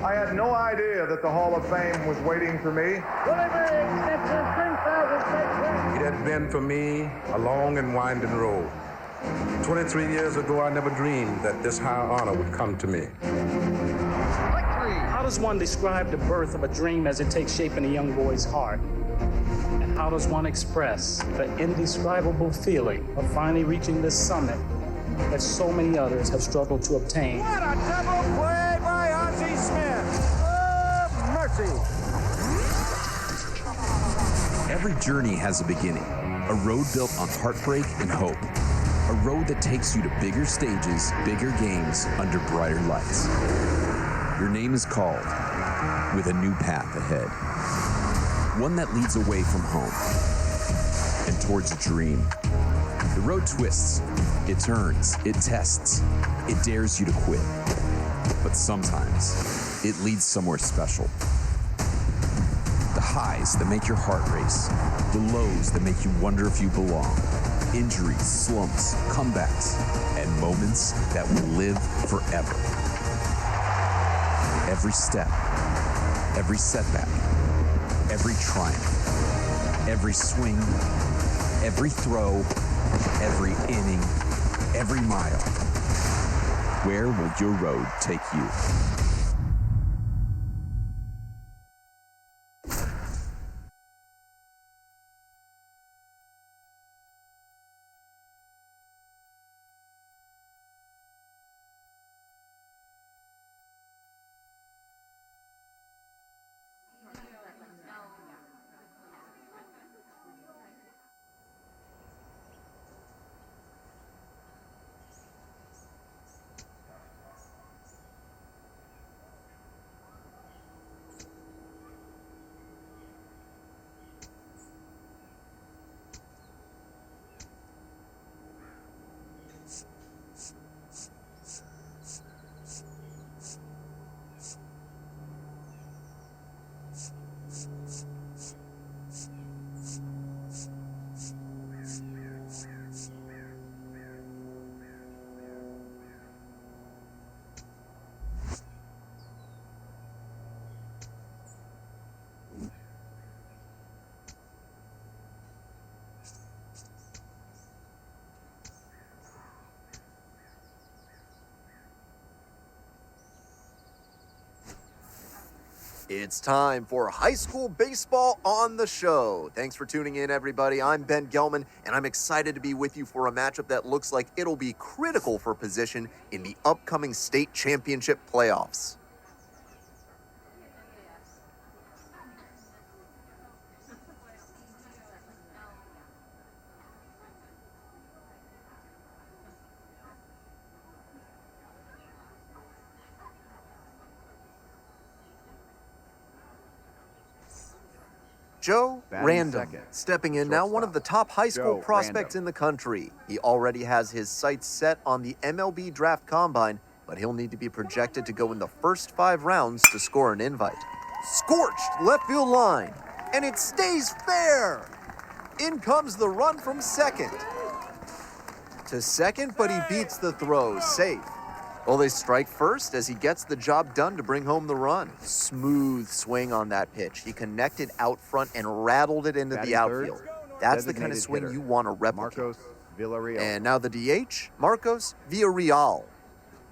I had no idea that the Hall of Fame was waiting for me. It had been for me a long and winding road. 23 years ago, I never dreamed that this high honor would come to me. How does one describe the birth of a dream as it takes shape in a young boy's heart? And how does one express the indescribable feeling of finally reaching this summit that so many others have struggled to obtain? What a double play by Ozzie Smith! Oh, mercy! Every journey has a beginning, a road built on heartbreak and hope. A road that takes you to bigger stages, bigger games, under brighter lights. Your name is called, with a new path ahead. One that leads away from home and towards a dream. The road twists, it turns, it tests, it dares you to quit. But sometimes, it leads somewhere special. The highs that make your heart race, the lows that make you wonder if you belong. Injuries, slumps, comebacks, and moments that will live forever. Every step, every setback, every triumph, every swing, every throw, every inning, every mile. Where will your road take you? It's time for high school baseball on the show. Thanks for tuning in, everybody. I'm Ben Gelman, and I'm excited to be with you for a matchup that looks like it'll be critical for position in the upcoming state championship playoffs. Joe Random, stepping in now, one of the top high school prospects in the country. He already has his sights set on the MLB draft combine, but he'll need to be projected to go in the first 5 rounds to score an invite. Scorched left field line, and it stays fair. In comes the run from second. To second, but he beats the throw, safe. Well, they strike first as he gets the job done to bring home the run. Smooth swing on that pitch. He connected out front and rattled it into the outfield. That's the kind of swing you want to replicate. And now the DH, Marcos Villarreal.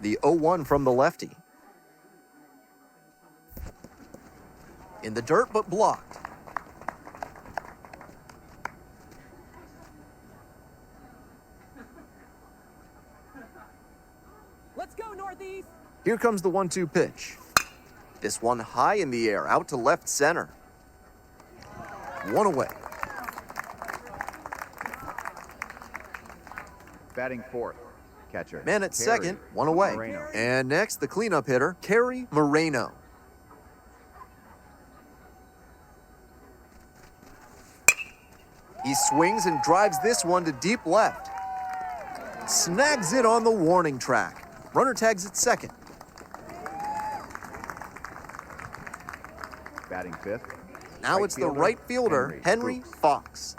The 0-1 from the lefty. In the dirt, but blocked. Let's go, Northeast! Here comes the 1-2 pitch. This one high in the air, out to left center. 1 away. Batting fourth, catcher. Man at second, 1 away. Moreno. And next, the cleanup hitter, Kerry Moreno. He swings and drives this one to deep left. Snags it on the warning track. Runner tags at second. Batting fifth. Now it's the right fielder, Henry Fox.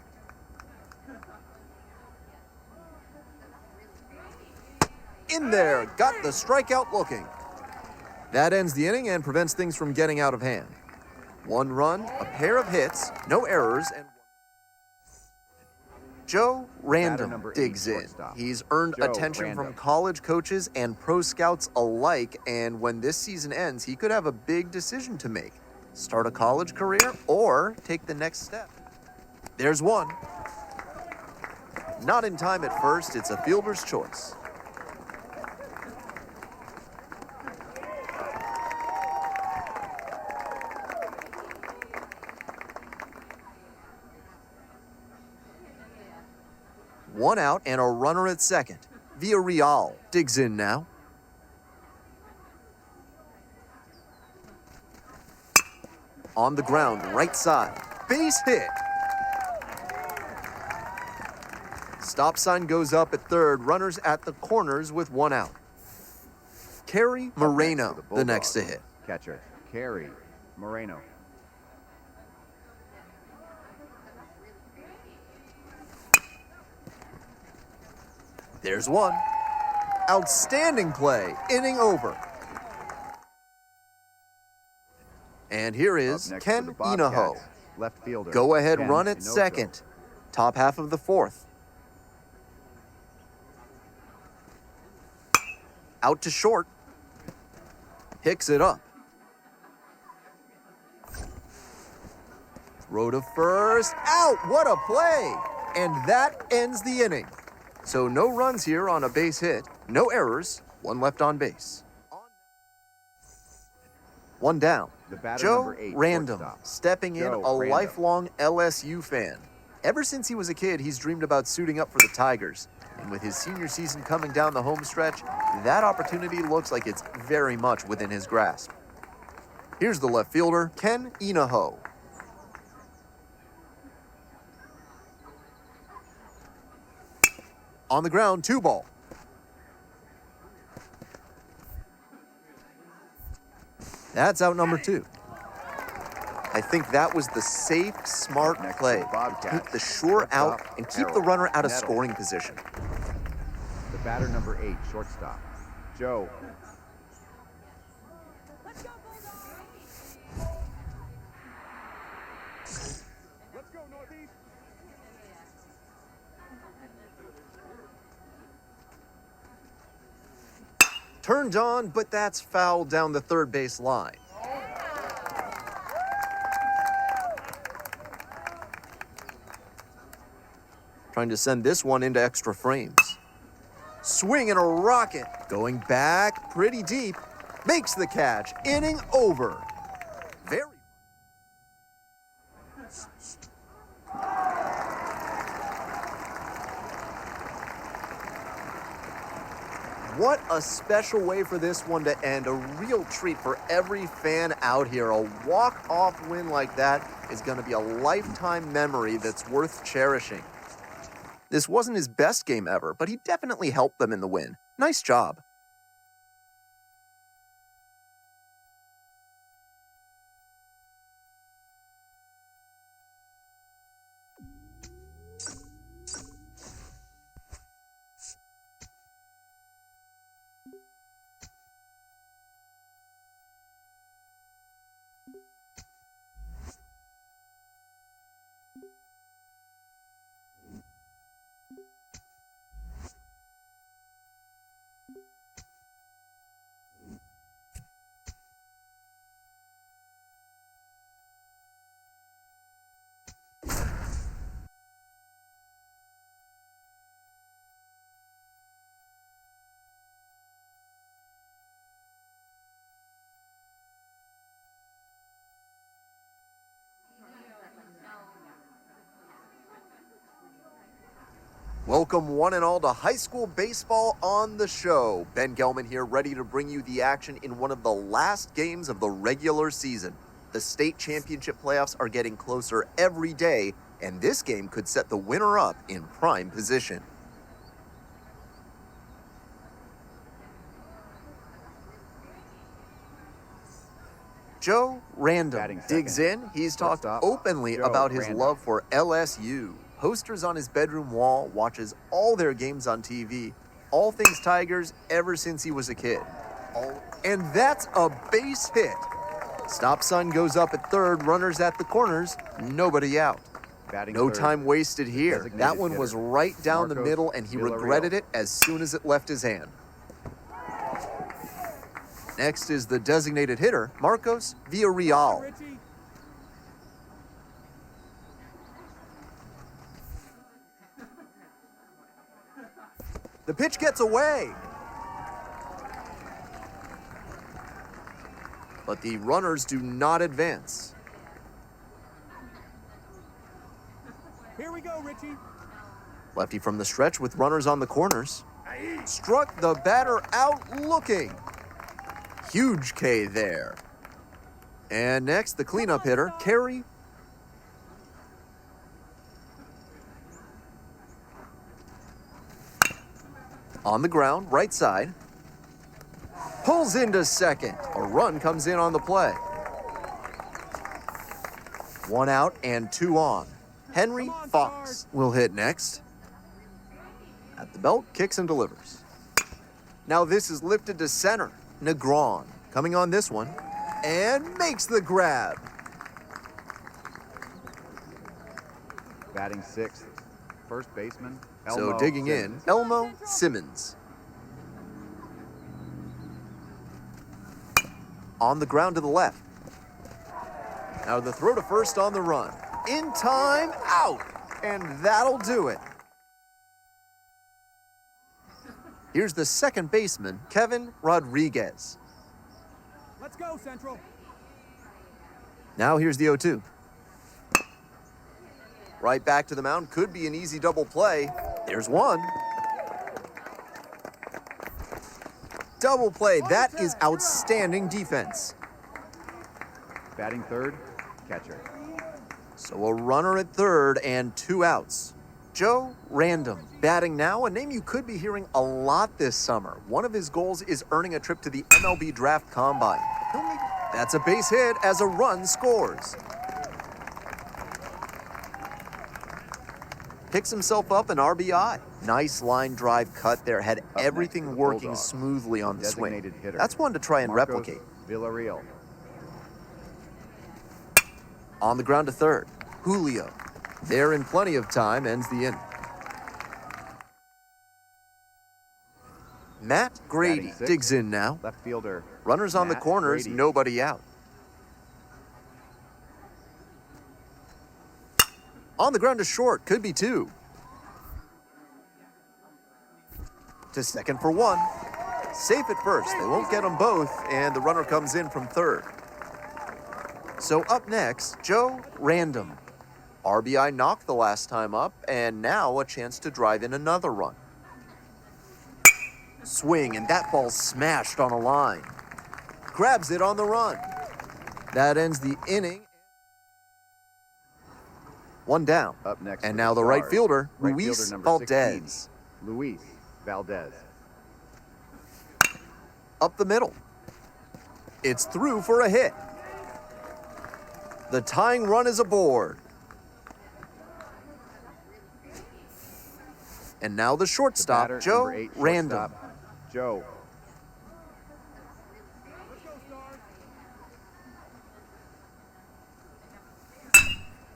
In there, got the strikeout looking. That ends the inning and prevents things from getting out of hand. 1 run, a pair of hits, no errors, and Joe Random digs in. He's earned attention from college coaches and pro scouts alike, and when this season ends, he could have a big decision to make. Start a college career or take the next step. There's one. Not in time at first, it's a fielder's choice. One out and a runner at second. Villarreal digs in now. On the ground, right side. Base hit. Stop sign goes up at third. Runners at the corners with 1 out. Kerry Moreno, the next to hit. Catcher, Kerry Moreno. There's one. Outstanding play. Inning over. And here is Ken Inaho. Left fielder. Go ahead Ken run at Inojo. second. Top half of the 4th. Out to short. Picks it up. Throw to first. Out. What a play. And that ends the inning. So no runs here on a base hit, no errors, 1 left on base. 1 down. Joe number 8, Random, shortstop. stepping in, Joe a Random. lifelong LSU fan. Ever since he was a kid, he's dreamed about suiting up for the Tigers. And with his senior season coming down the home stretch, that opportunity looks like it's very much within his grasp. Here's the left fielder, Ken Inaho. On the ground, 2 ball. That's out number 2. I think that was the safe, smart Next play. to Bobcats. Take the sure out Shortstop, and keep the Harold runner out of Nettle. scoring position. The batter number 8, shortstop. Joe. Let's go, Bulldogs! Let's go, Northeast. Turned on, but that's foul down the third base line. Trying to send this one into extra frames. Swing and a rocket. Going back pretty deep. Makes the catch. Inning over. Very. What a special way for this one to end. A real treat for every fan out here. A walk-off win like that is going to be a lifetime memory that's worth cherishing. This wasn't his best game ever, but he definitely helped them in the win. Nice job. Welcome one and all to high school baseball on the show. Ben Gelman here, ready to bring you the action in one of the last games of the regular season. The state championship playoffs are getting closer every day, and this game could set the winner up in prime position. Joe Random Batting digs second. in. He's talked Shortstop, openly Joe about his Random. love for LSU. Posters on his bedroom wall, watches all their games on TV, all things Tigers ever since he was a kid. And that's a base hit. Stop sign goes up at third, runners at the corners, nobody out. Batting No third, time wasted here. designated That one was hitter, right down the Marcos middle, and he Villarreal. regretted it as soon as it left his hand. Next is the designated hitter, Marcos Villarreal. Richie. The pitch gets away. But the runners do not advance. Here we go, Richie. Lefty from the stretch with runners on the corners. Struck the batter out looking. Huge K there. And next, the cleanup hitter, Kerry. On the ground, right side. Pulls into second. A run comes in on the play. 1 out and 2 on. Henry Fox will hit next. At the belt, kicks and delivers. Now this is lifted to center. Negron coming on this one and makes the grab. Batting sixth, first baseman. So Elmo digging Simmons. in, Elmo Simmons. On the ground to the left. Now the throw to first on the run. In time, out. And that'll do it. Here's the second baseman, Kevin Rodriguez. Let's go, Central. Now here's the 0-2. Right back to the mound, could be an easy double play. There's one. Double play, that is outstanding defense. Batting third, catcher. So a runner at third and 2 outs. Joe Random, batting now, a name you could be hearing a lot this summer. One of his goals is earning a trip to the MLB Draft Combine. That's a base hit as a run scores. Picks himself up an RBI. Nice line drive cut there, had everything next, working Bulldogs. smoothly on the swing. Designated hitter. That's one to try and Marcos replicate. Villarreal. On the ground to third, Julio. There in plenty of time, ends the inning. Matt Grady Batting sixth, digs in now. Left fielder. Runners on the Matt corners, Grady. nobody out. On the ground to short, could be 2. To second for 1. Safe at first, they won't get them both, and the runner comes in from third. So up next, Joe Random. RBI knocked the last time up, and now a chance to drive in another run. Swing, and that ball smashed on a line. Grabs it on the run. That ends the inning. 1 down. Up next. And for now the right Stars. fielder, Right Luis fielder number Valdez. 16, Luis Valdez. Up the middle. It's through for a hit. The tying run is aboard. And now the The shortstop, batter, Joe number 8, Random. shortstop, Joe.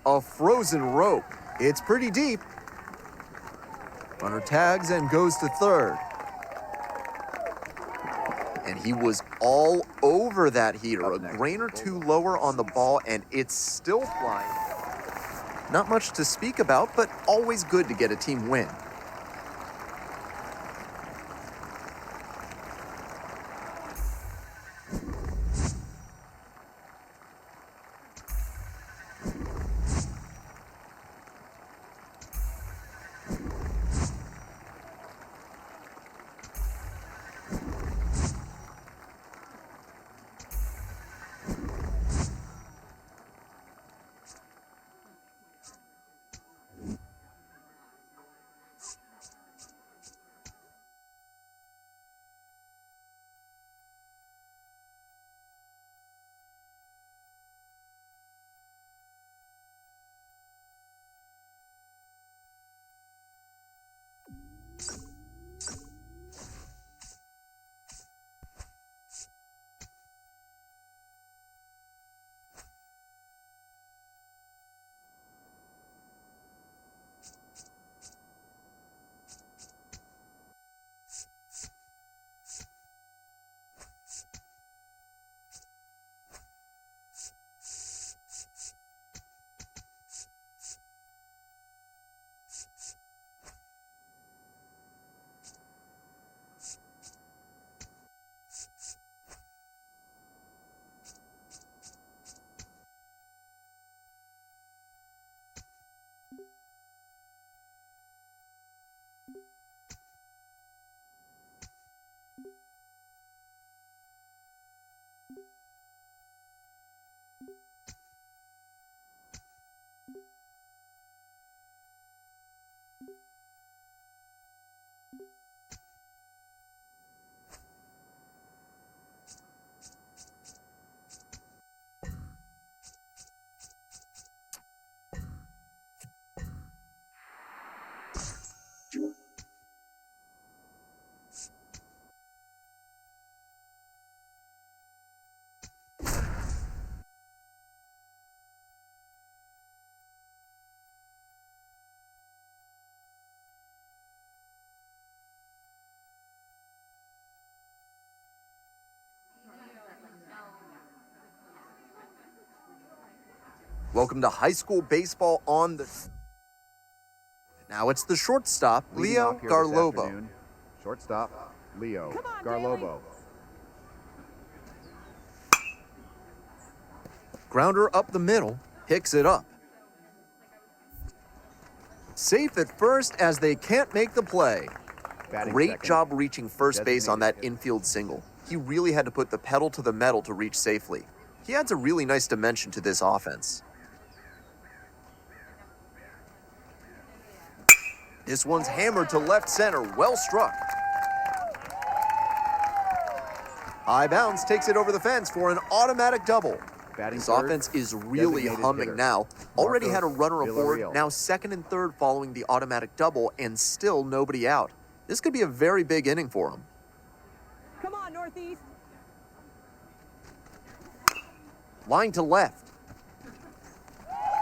A frozen rope. It's pretty deep. Runner tags and goes to third. And he was all over that heater. Up A next, grain or 2 lower on the ball, and it's still flying. Not much to speak about, but always good to get a team win. Welcome to high school baseball on the... Now it's the shortstop, Leading Leo off here this Garlobo. afternoon, shortstop, Leo Come on, Garlobo. Grounder up the middle, picks it up. Safe at first as they can't make the play. Batting Great second, job reaching first base on that designated infield single. He really had to put the pedal to the metal to reach safely. He adds a really nice dimension to this offense. This one's hammered to left center, well struck. High bounce takes it over the fence for an automatic double. Batting This third, offense is really designated humming hitter, now. Already Marcos had a runner aboard, Villarreal. now second and third following the automatic double, and still nobody out. This could be a very big inning for him. Come on, Northeast. Line to left.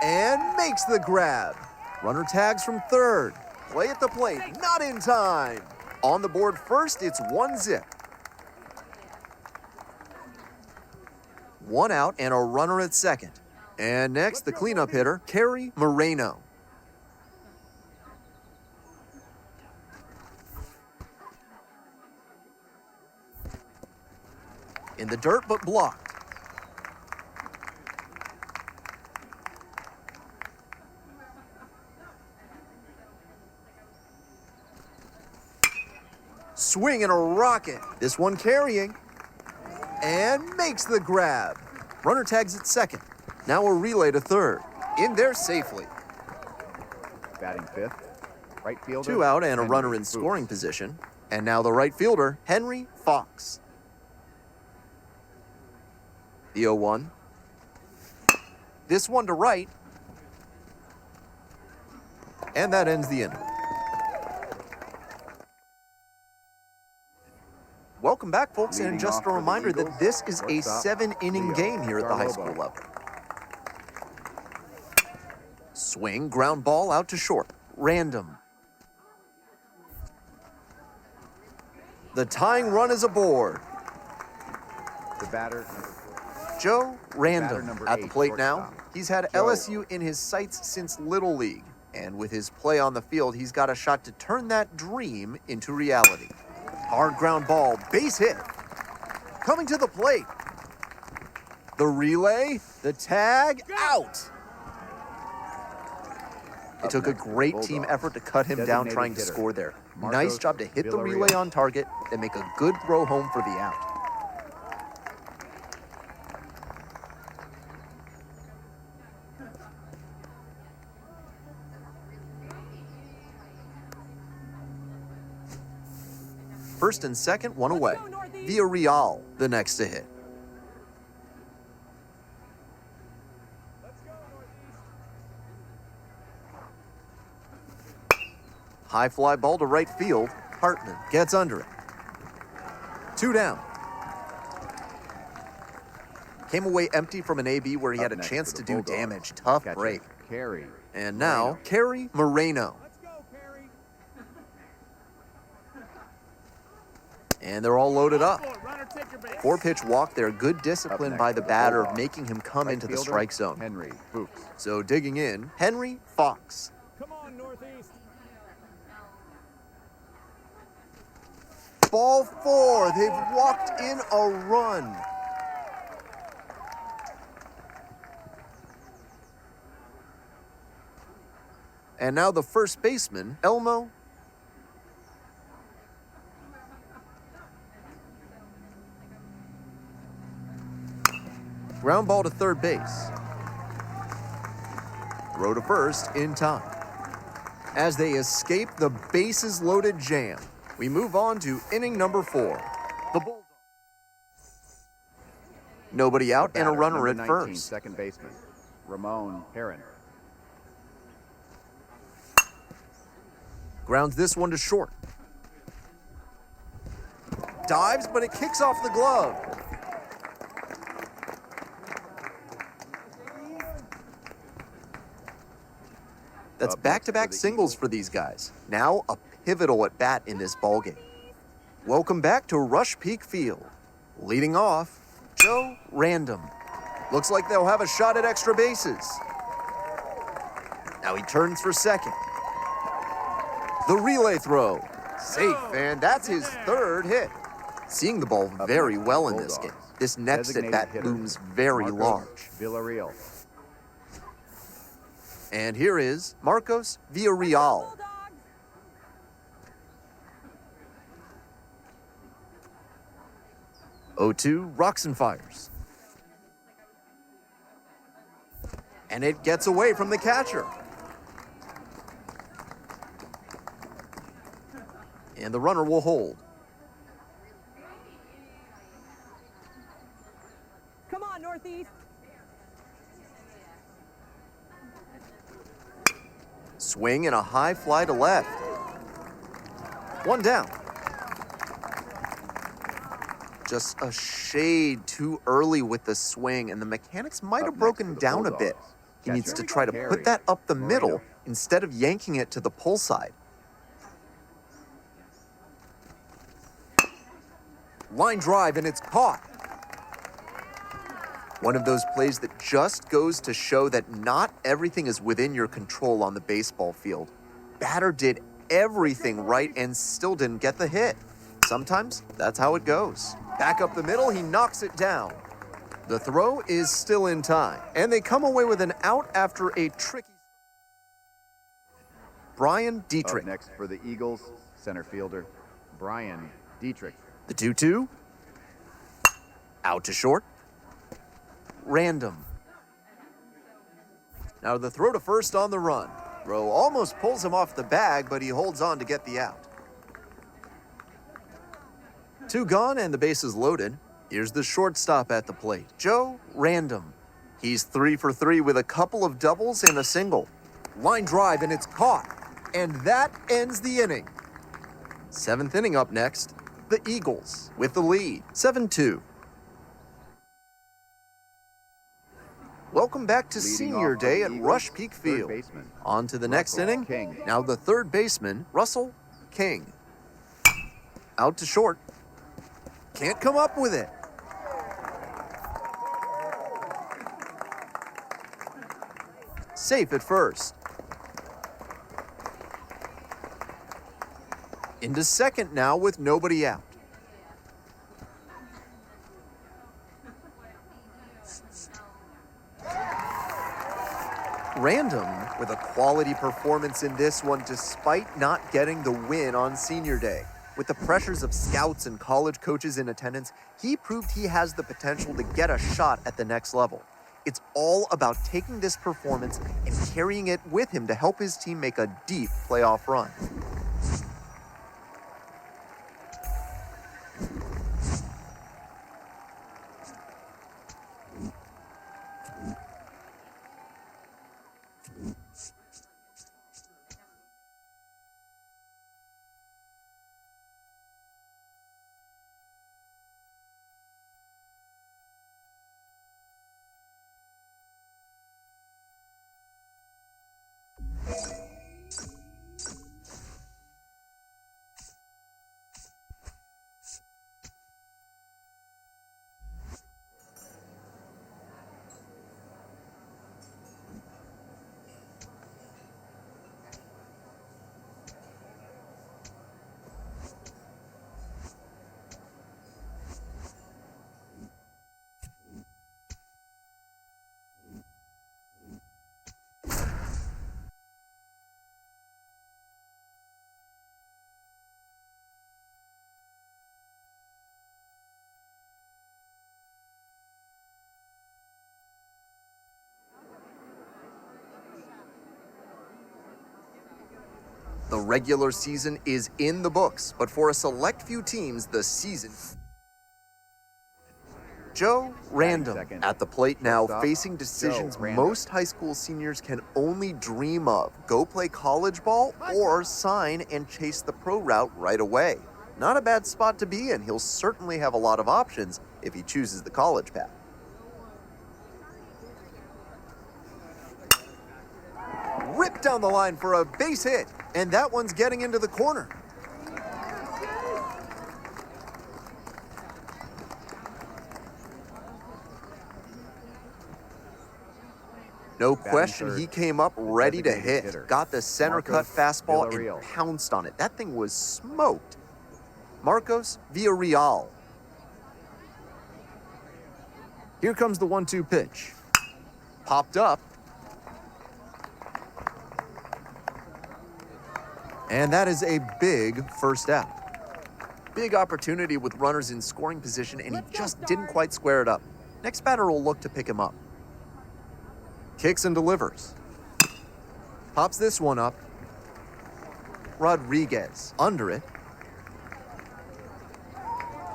And makes the grab. Runner tags from third. Play at the plate, not in time. On the board first, it's 1-0. One out and a runner at second. And next, the cleanup hitter, Kerry Moreno. In the dirt, but blocked. Swing and a rocket. This one carrying. And makes the grab. Runner tags at second. Now a relay to third. In there safely. Batting fifth, right fielder. 2 out and a Henry runner in Fuchs. scoring position. And now the right fielder, Henry Fox. The 0-1. This one to right. And that ends the inning. Welcome back, folks, and Leading just off a for the reminder Eagles, that this is a shortstop, 7-inning Leo game here at the high Garlobo. school level. Swing, ground ball out to short. Random. The tying run is aboard. The batter, Joe Random number at the 8, plate now. shortstop. He's had Joe. LSU in his sights since Little League. And with his play on the field, he's got a shot to turn that dream into reality. Hard ground ball, base hit. Coming to the plate. The relay, the tag, out. It took a next, the great team Bulldogs. effort to cut him down Designated trying to hitter, score there. Marcos Nice job to hit the relay Villarreal. on target and make a good throw home for the out. First and second, one away. go, Northeast. Villarreal, the next to hit. High fly ball to right field. Hartman gets under it. 2 down. Came away empty from an AB where he had a Up next chance for to the do Bulldogs. damage. Tough Catcher, break. Kerry. And now, Moreno. Kerry Moreno. Let's go, Kerry. And they're all loaded up. Runner, take your base. 4-pitch walk there. Good discipline Up by next the for the batter, Bulldogs. making him come Right into the fielder, strike zone. Henry Fuchs. So digging in, Henry Fox. Come on, Northeast. Ball 4. They've walked in a run. And now the first baseman, Elmo. Ground ball to third base. Throw to first in time. As they escape the bases loaded jam, we move on to inning number 4. The Bulldogs. Nobody out and a Batter, runner number at 19, first. second baseman, Ramon Heron. Grounds this one to short. Dives, but it kicks off the glove. That's Up next back-to-back for the singles for these guys. Now a pivotal at bat in this ballgame. Welcome back to Rush Peak Field. Leading off, Joe Random. Looks like they'll have a shot at extra bases. Now he turns for second. The relay throw. Safe, and that's his third hit. Seeing the ball very well in this game. This next at bat looms very large. Villarreal. And here is Marcos Villarreal. 0-2, rocks and fires. And it gets away from the catcher. And the runner will hold. Come on, Northeast. Swing and a high fly to left. One down. Just a shade too early with the swing, and the mechanics might have broken down a bit. He needs to try to put that up the middle instead of yanking it to the pull side. Line drive, and it's caught. One of those plays that just goes to show that not everything is within your control on the baseball field. Batter did everything right and still didn't get the hit. Sometimes that's how it goes. Back up the middle, he knocks it down. The throw is still in time, and they come away with an out after a tricky. Brian Dietrich. Up next for the Eagles, center fielder Brian Dietrich. The 2-2. Out to short. Random. Now the throw to first on the run. Throw almost pulls him off the bag, but he holds on to get the out. 2 gone and the base is loaded. Here's the shortstop at the plate, Joe Random. He's 3 for 3 with a couple of doubles and a single. Line drive, and it's caught. And that ends the inning. 7th inning up next. The Eagles with the lead, 7-2. Welcome back to Senior Day at Rush Peak Field. On to the next inning. Now the third baseman, Russell King. Out to short. Can't come up with it. Safe at first. Into second now with nobody out. Random with a quality performance in this one despite not getting the win on Senior Day. With the pressures of scouts and college coaches in attendance, he proved he has the potential to get a shot at the next level. It's all about taking this performance and carrying it with him to help his team make a deep playoff run. The regular season is in the books, but for a select few teams, the season. Joe Random at the plate now, facing decisions most high school seniors can only dream of. Go play college ball or sign and chase the pro route right away. Not a bad spot to be in. He'll certainly have a lot of options if he chooses the college path. Ripped down the line for a base hit, and that one's getting into the corner. No question, he came up ready to designated hit. hitter, Got the center cut Marcos fastball Villarreal. and pounced on it. That thing was smoked. Marcos Villarreal. Here comes the 1-2 pitch. Popped up. And that is a big first out. Big opportunity with runners in scoring position, and he just didn't quite square it up. Next batter will look to pick him up. Kicks and delivers. Pops this one up. Rodriguez under it.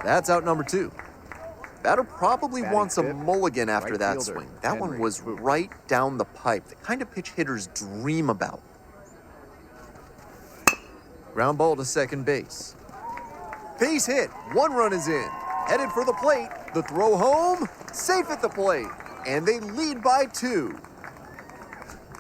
That's out number 2. Batter probably Batting wants a fifth, mulligan after right that fielder, swing. That one Henry. was right down the pipe. The kind of pitch hitters dream about. Ground ball to second base. Base hit. 1 run is in. Headed for the plate. The throw home. Safe at the plate. And they lead by 2.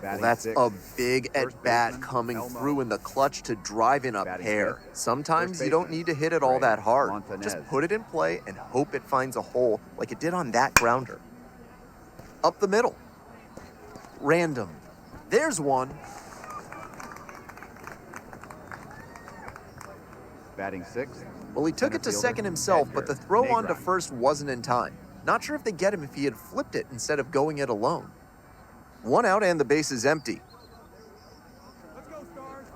Well, that's sixth, a big first at-bat baseman, coming Elmo. through in the clutch to drive in a Batting pair. fifth, Sometimes first you don't baseman, need to hit it all that hard. Montanez. Just put it in play and hope it finds a hole like it did on that grounder. Up the middle. Random. There's one. Batting 6th. Well, he took it to Center second fielder, himself, but Edgar the throw on to Negron. first wasn't in time. Not sure if they get him if he had flipped it instead of going it alone. 1 out and the base is empty. Let's go, Stars.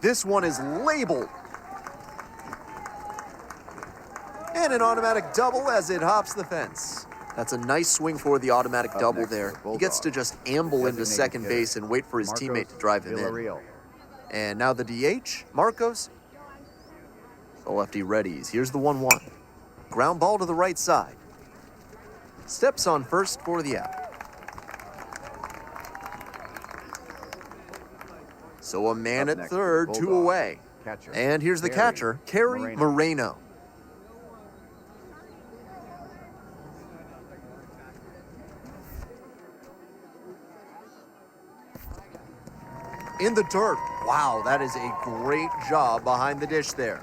This one is labeled. And an automatic double as it hops the fence. That's a nice swing for the automatic Up double next, there. the He gets to Bulldogs. just amble into Designated second hitter, base and wait for his Marcos teammate to drive him in. Villarreal. And now the DH, Marcos. The lefty readies. Here's the 1-1. Ground ball to the right side. Steps on first for the out. So a man Up at next, third, 2 Bulldogs. away. Catcher, And here's the Kerry catcher, Kerry Moreno. Moreno. In the dirt. Wow, that is a great job behind the dish there.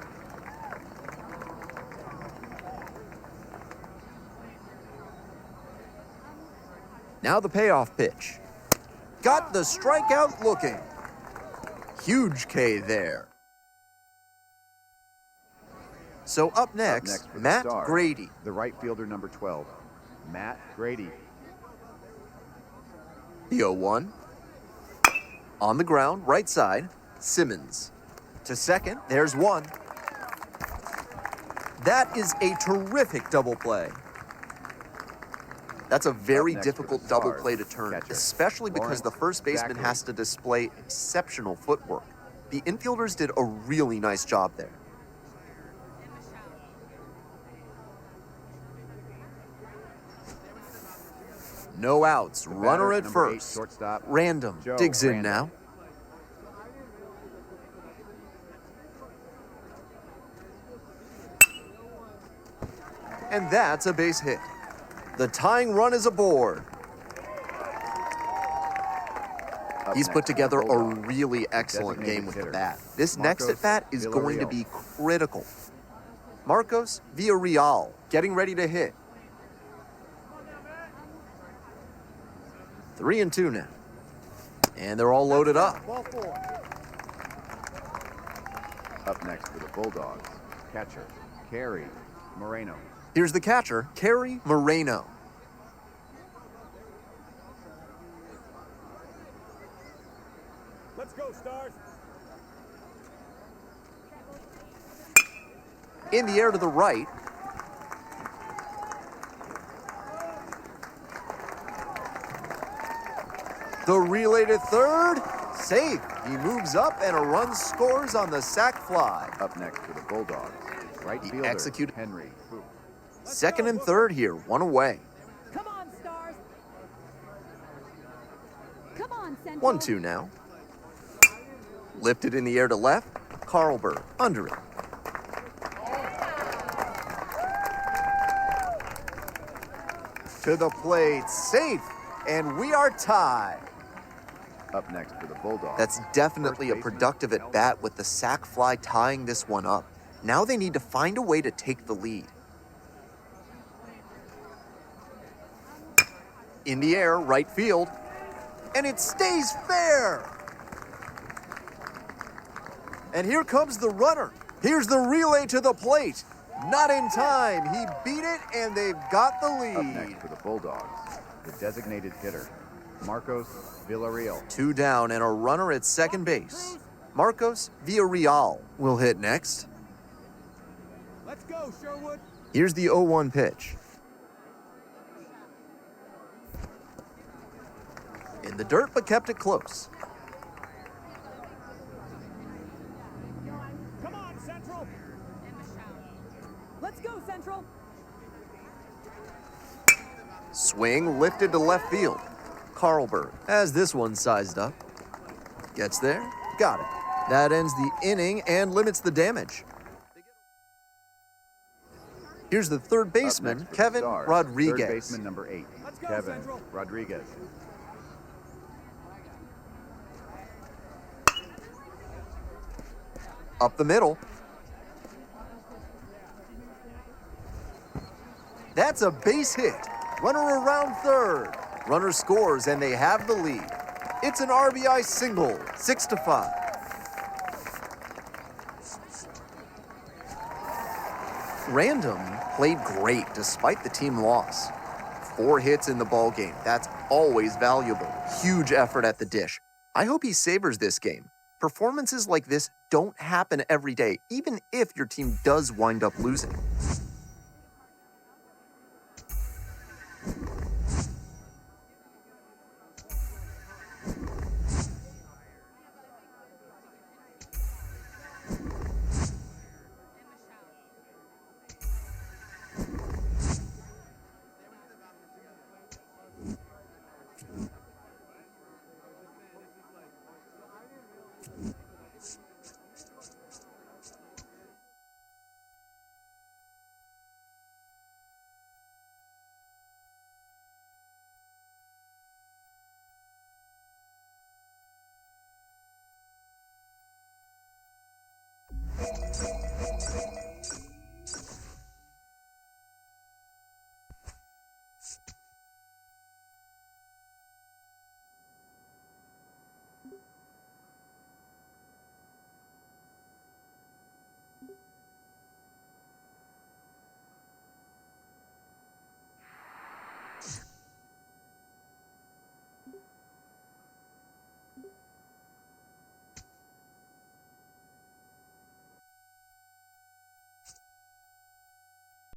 Now the payoff pitch. Got the strikeout looking. Huge K there. So up next, for the Matt Stars, Grady. The right fielder, number 12. Matt Grady. The 0-1. On the ground, right side, Simmons. To second, there's one. That is a terrific double play. That's a very Up next for difficult the double Stars, play to turn, catcher, especially because Lawrence the first baseman Zachary. has to display exceptional footwork. The infielders did a really nice job there. No outs, The runner batter, at number 8, first. shortstop, Random Joe digs in Random. now. And that's a base hit. The tying run is aboard. Up He's next put for the together a Bulldogs. really excellent Designated game with the hitter, bat. This next Marcos at bat is going to Villarreal. be critical. Marcos Villarreal getting ready to hit. 3-2 now. And they're all loaded up. Ball 4. Up next for the Bulldogs. Catcher, Kerry Moreno. Here's the catcher, Kerry Moreno. Let's go, Stars. In the air to the right. The relay to third. Safe. He moves up and a run scores on the sac fly. Up next for the Bulldogs. Right He fielder, executed- Henry. Second and third here, one away. Come on, Stars. Come on, Central. 1-2 now. Lifted in the air to left. Carlberg under it. To the plate, safe, and we are tied. Up next for the Bulldogs. That's definitely a First baseman, productive at bat with the sac fly tying this one up. Now they need to find a way to take the lead. In the air, right field. And it stays fair. And here comes the runner. Here's the relay to the plate. Not in time. He beat it, and they've got the lead. Up next for the Bulldogs, the designated hitter, Marcos Villarreal. 2 down and a runner at second base. Marcos Villarreal will hit next. Let's go, Sherwood. Here's the 0-1 pitch. In the dirt, but kept it close. Come on, Central. Let's go, Central. Swing lifted to left field. Carlberg has this one sized up. Gets there, got it. That ends the inning and limits the damage. Here's the third Up baseman, next for the Kevin Stars, Rodriguez. Third baseman number 8, Let's go, Kevin Central. Rodriguez. Up the middle. That's a base hit. Runner around third. Runner scores and they have the lead. It's an RBI single, 6-5. Random played great despite the team loss. 4 hits in the ballgame. That's always valuable. Huge effort at the dish. I hope he savors this game. Performances like this don't happen every day, even if your team does wind up losing.